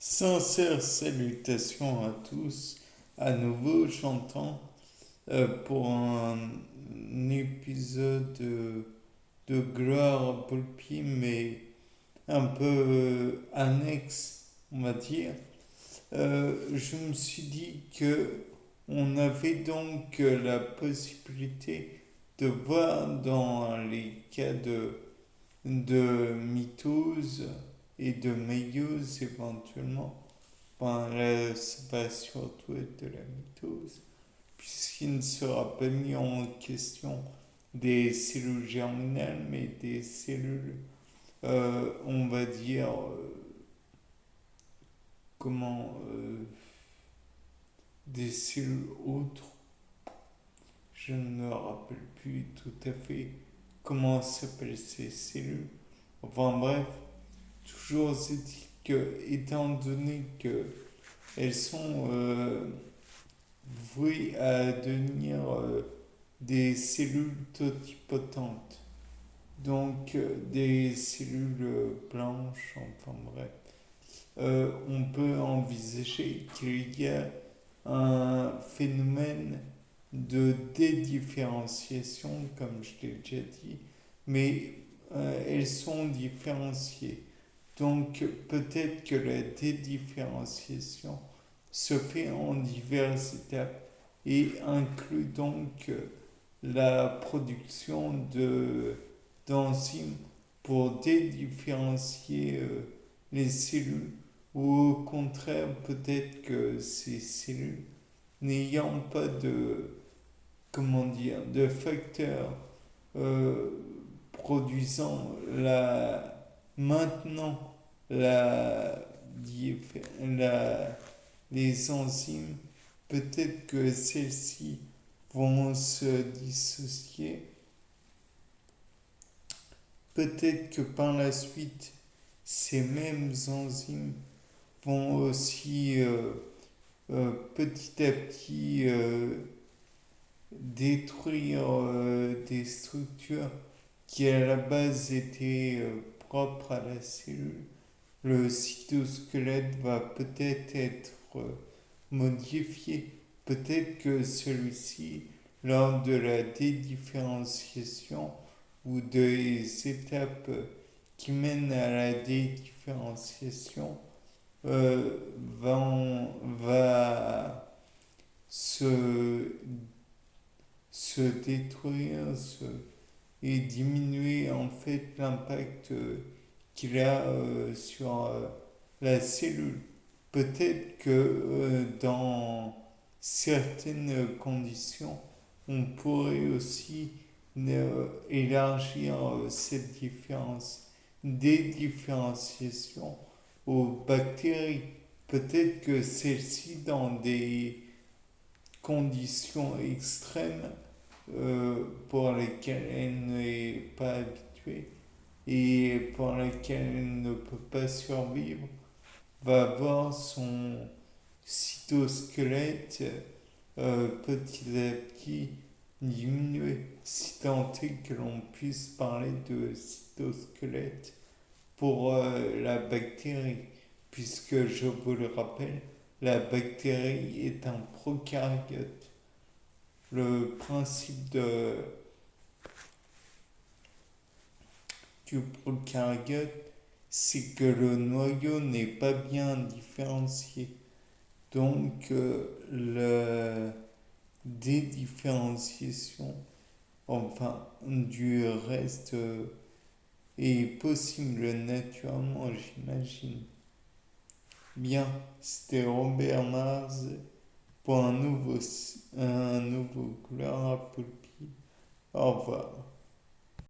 Sincères salutations à tous. À nouveau, j'entends pour un épisode de Gloire Poulpi, mais un peu annexe, on va dire. Je me suis dit que on avait donc la possibilité de voir dans les cas de mitose et de méiose éventuellement. Enfin, là, ça va surtout être de la mitose, puisqu'il ne sera pas mis en question des cellules germinales, mais des cellules, on va dire, comment, des cellules autres. Je ne me rappelle plus tout à fait comment s'appellent ces cellules. Enfin bref, toujours est-il que, étant donné que elles sont vouées à devenir des cellules totipotentes, donc des cellules blanches, enfin bref, on peut envisager qu'il y a un phénomène de dédifférenciation, comme je l'ai déjà dit, mais elles sont différenciées. Donc peut-être que la dédifférenciation se fait en diverses étapes et inclut donc la production d'enzymes pour dédifférencier les cellules, ou au contraire peut-être que ces cellules n'ayant pas de, comment dire, de facteurs euh, produisant maintenant la, la, les enzymes, peut-être que celles-ci vont se dissocier. Peut-être que par la suite, ces mêmes enzymes vont aussi petit à petit détruire des structures qui à la base étaient propres à la cellule. Le cytosquelette va peut-être être modifié. Peut-être que celui-ci, lors de la dédifférenciation ou des étapes qui mènent à la dédifférenciation, va se, se détruire et diminuer en fait l'impact qu'il a sur la cellule. Peut-être que dans certaines conditions, on pourrait aussi élargir cette différence, des différenciations aux bactéries. Peut-être que celles-ci, dans des conditions extrêmes pour lesquelles elle n'est pas habituée et pour lesquelles elle ne peut pas survivre, va voir son cytosquelette petit à petit diminuer, si tant est que l'on puisse parler de cytosquelette pour la bactérie, puisque je vous le rappelle, la bactérie est un prokaryote. Le principe du prokaryote, c'est que le noyau n'est pas bien différencié. Donc, la dédifférenciation, enfin, du reste est possible naturellement, j'imagine. Bien, c'était Robert Mars pour un nouveau couleur à Poulpi. Au revoir.